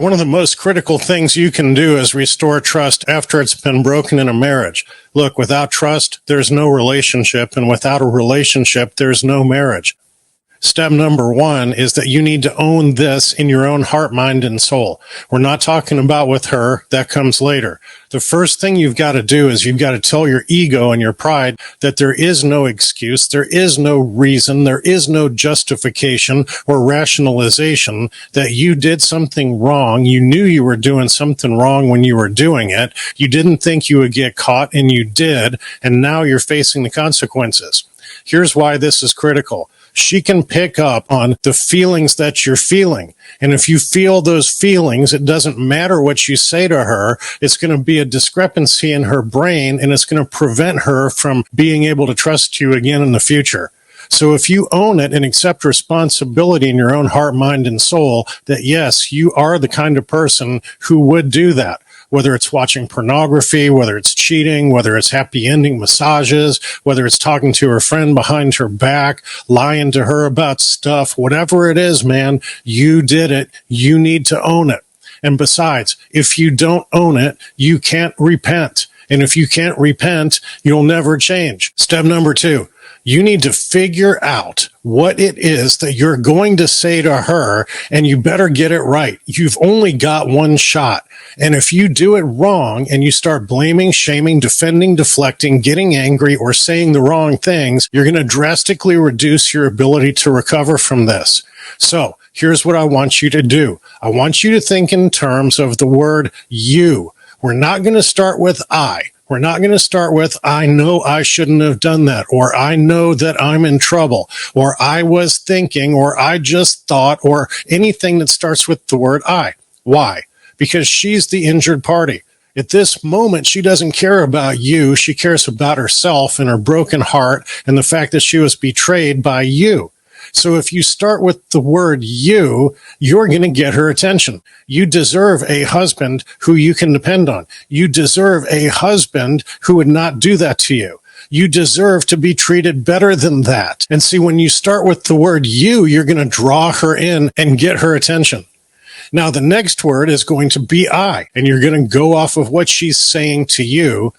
One of the most critical things you can do is restore trust after it's been broken in a marriage. Look, without trust, there's no relationship, and without a relationship, there's no marriage. Step number one is that you need to own this in your own heart, mind, and soul. We're not talking about with her. That comes later. The first thing you've got to do is you've got to tell your ego and your pride that there is no excuse, there is no reason, there is no justification or rationalization that you did something wrong. You knew you were doing something wrong when you were doing it. You didn't think you would get caught, and you did, and now you're facing the consequences. Here's why this is critical. She can pick up on the feelings that you're feeling. And if you feel those feelings, it doesn't matter what you say to her. It's going to be a discrepancy in her brain, and it's going to prevent her from being able to trust you again in the future. So if you own it and accept responsibility in your own heart, mind, and soul, that yes, you are the kind of person who would do that. Whether it's watching pornography, whether it's cheating, whether it's happy ending massages, whether it's talking to her friend behind her back, lying to her about stuff, whatever it is, man, you did it. You need to own it. And besides, if you don't own it, you can't repent. And if you can't repent, you'll never change. Step number 2. You need to figure out what it is that you're going to say to her, and you better get it right. You've only got one shot. And if you do it wrong and you start blaming, shaming, defending, deflecting, getting angry, or saying the wrong things, you're going to drastically reduce your ability to recover from this. So here's what I want you to do. I want you to think in terms of the word you. We're not going to start with I. We're not going to start with, I know I shouldn't have done that, or I know that I'm in trouble, or I was thinking, or I just thought, or anything that starts with the word I. Why? Because she's the injured party. At this moment, she doesn't care about you. She cares about herself and her broken heart and the fact that she was betrayed by you. So if you start with the word you, you're going to get her attention. You deserve a husband who you can depend on. You deserve a husband who would not do that to you. You deserve to be treated better than that. And see, when you start with the word you, you're going to draw her in and get her attention. Now, the next word is going to be I, and you're going to go off of what she's saying to you.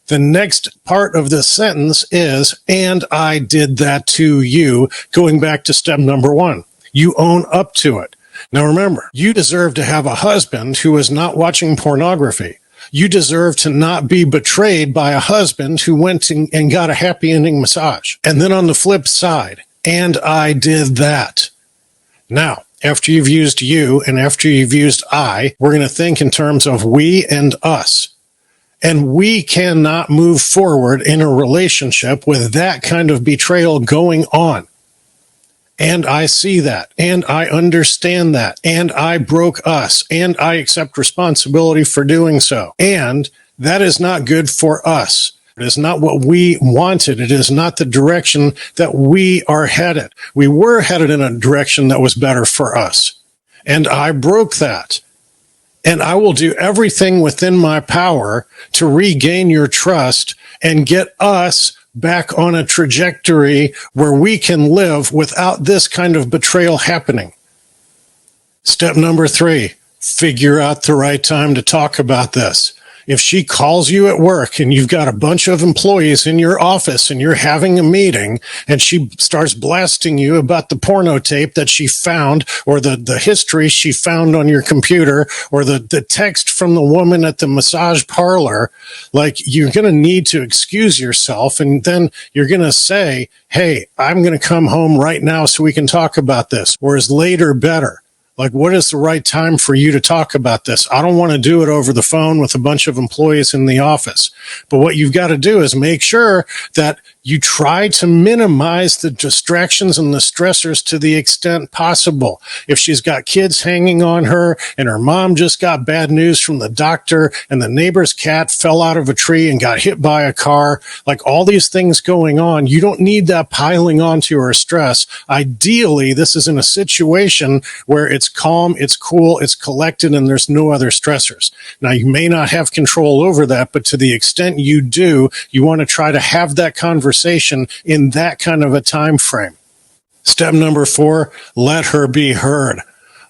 The next part of this sentence is, and I did that to you, going back to step number 1. You own up to it. Now remember, you deserve to have a husband who is not watching pornography. You deserve to not be betrayed by a husband who went and got a happy ending massage. And then on the flip side, and I did that. Now, after you've used you and after you've used I, we're going to think in terms of we and us. And we cannot move forward in a relationship with that kind of betrayal going on. And I see that, and I understand that, and I broke us, and I accept responsibility for doing so. And that is not good for us. It is not what we wanted. It is not the direction that we are headed. We were headed in a direction that was better for us. And I broke that. And I will do everything within my power to regain your trust and get us back on a trajectory where we can live without this kind of betrayal happening. Step number 3, figure out the right time to talk about this. If she calls you at work and you've got a bunch of employees in your office and you're having a meeting and she starts blasting you about the porno tape that she found or the history she found on your computer or the text from the woman at the massage parlor, like you're going to need to excuse yourself and then you're going to say, hey, I'm going to come home right now so we can talk about this, or is later better? Like, what is the right time for you to talk about this? I don't want to do it over the phone with a bunch of employees in the office. But what you've got to do is make sure that you try to minimize the distractions and the stressors to the extent possible. If she's got kids hanging on her and her mom just got bad news from the doctor and the neighbor's cat fell out of a tree and got hit by a car, like all these things going on, you don't need that piling onto her stress. Ideally, this is in a situation where it's calm, it's cool, it's collected, and there's no other stressors. Now, you may not have control over that, but to the extent you do, you want to try to have that conversation in that kind of a time frame. Step number 4, let her be heard.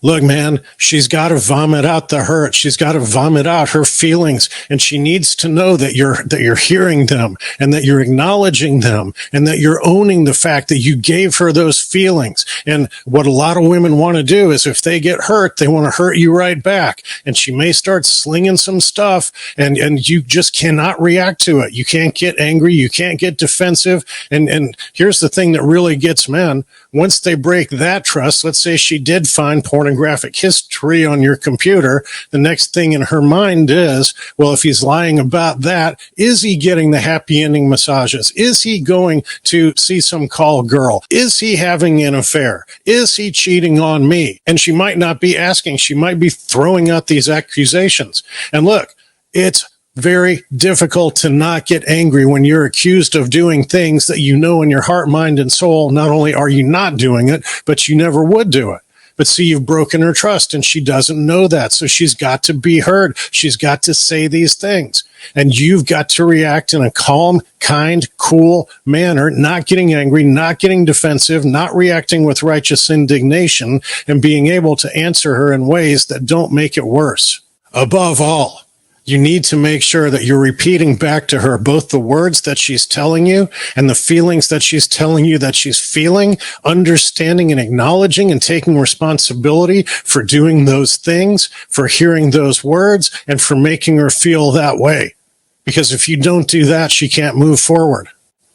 Look, man, she's got to vomit out the hurt. She's got to vomit out her feelings, and she needs to know that you're hearing them and that you're acknowledging them and that you're owning the fact that you gave her those feelings. And what a lot of women want to do is if they get hurt, they want to hurt you right back. And she may start slinging some stuff, and you just cannot react to it. You can't get angry. You can't get defensive. And here's the thing that really gets men. Once they break that trust, let's say she did find pornographic history on your computer, the next thing in her mind is, well, if he's lying about that, is he getting the happy ending massages? Is he going to see some call girl? Is he having an affair? Is he cheating on me? And she might not be asking. She might be throwing out these accusations. And look, it's very difficult to not get angry when you're accused of doing things that you know in your heart, mind, and soul. Not only are you not doing it, but you never would do it. But see, you've broken her trust, and she doesn't know that. So she's got to be heard. She's got to say these things. And you've got to react in a calm, kind, cool manner, not getting angry, not getting defensive, not reacting with righteous indignation, and being able to answer her in ways that don't make it worse. Above all, you need to make sure that you're repeating back to her both the words that she's telling you and the feelings that she's telling you that she's feeling, understanding and acknowledging and taking responsibility for doing those things, for hearing those words, and for making her feel that way. Because if you don't do that, she can't move forward.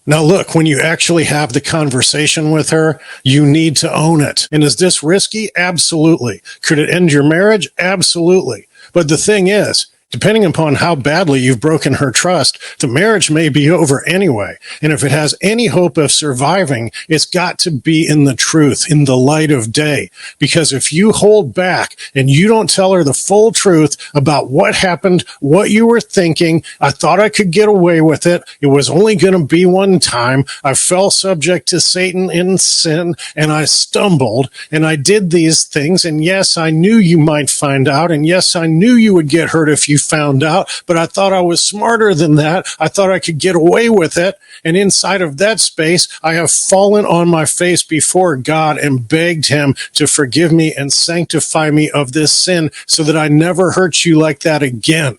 Now, look, when you actually have the conversation with her, you need to own it. And is this risky? Absolutely. Could it end your marriage? Absolutely. But the thing is, depending upon how badly you've broken her trust, the marriage may be over anyway. And if it has any hope of surviving, it's got to be in the truth, in the light of day. Because if you hold back and you don't tell her the full truth about what happened, what you were thinking, I thought I could get away with it. It was only going to be one time. I fell subject to Satan in sin, and I stumbled, and I did these things. And yes, I knew you might find out. And yes, I knew you would get hurt if you found out, but I thought I was smarter than that. I thought I could get away with it. And inside of that space, I have fallen on my face before God and begged him to forgive me and sanctify me of this sin so that I never hurt you like that again.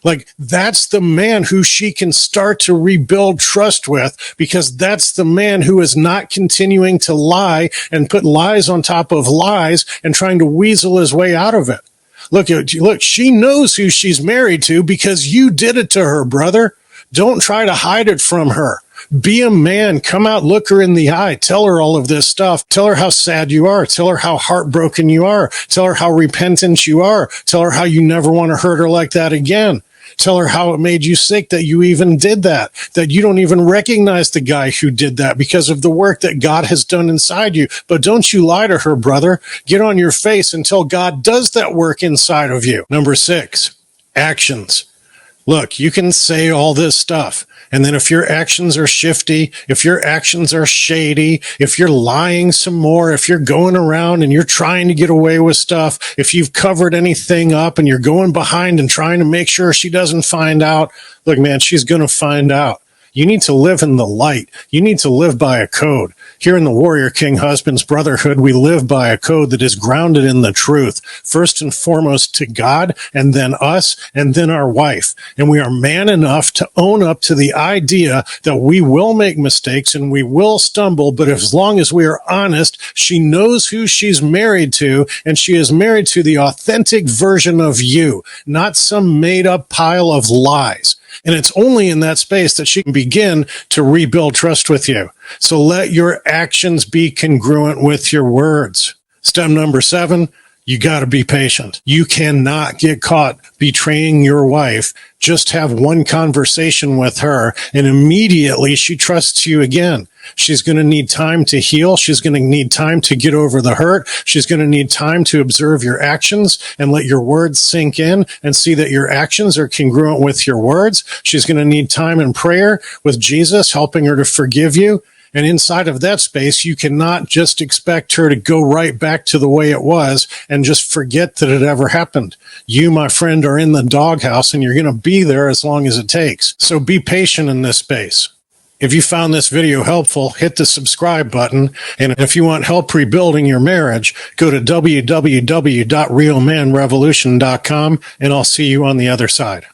Like, that's the man who she can start to rebuild trust with, because that's the man who is not continuing to lie and put lies on top of lies and trying to weasel his way out of it. Look, she knows who she's married to because you did it to her, brother. Don't try to hide it from her. Be a man. Come out, look her in the eye. Tell her all of this stuff. Tell her how sad you are. Tell her how heartbroken you are. Tell her how repentant you are. Tell her how you never want to hurt her like that again. Tell her how it made you sick that you even did that you don't even recognize the guy who did that because of the work that God has done inside you. But don't you lie to her, brother. Get on your face until God does that work inside of you. Number 6, actions. Look, you can say all this stuff, and then if your actions are shifty, if your actions are shady, if you're lying some more, if you're going around and you're trying to get away with stuff, if you've covered anything up and you're going behind and trying to make sure she doesn't find out, look, man, she's going to find out. You need to live in the light. You need to live by a code. Here in the Warrior King Husbands Brotherhood, we live by a code that is grounded in the truth, first and foremost to God, and then us, and then our wife. And we are man enough to own up to the idea that we will make mistakes and we will stumble, but as long as we are honest, she knows who she's married to, and she is married to the authentic version of you, not some made-up pile of lies. And it's only in that space that she can begin to rebuild trust with you. So let your actions be congruent with your words. Step number 7, you got to be patient. You cannot get caught betraying your wife. Just have one conversation with her, and immediately she trusts you again. She's going to need time to heal. She's going to need time to get over the hurt. She's going to need time to observe your actions and let your words sink in and see that your actions are congruent with your words. She's going to need time in prayer with Jesus, helping her to forgive you. And inside of that space, you cannot just expect her to go right back to the way it was and just forget that it ever happened. You, my friend, are in the doghouse, and you're going to be there as long as it takes. So be patient in this space. If you found this video helpful, hit the subscribe button. And if you want help rebuilding your marriage, go to www.realmanrevolution.com and I'll see you on the other side.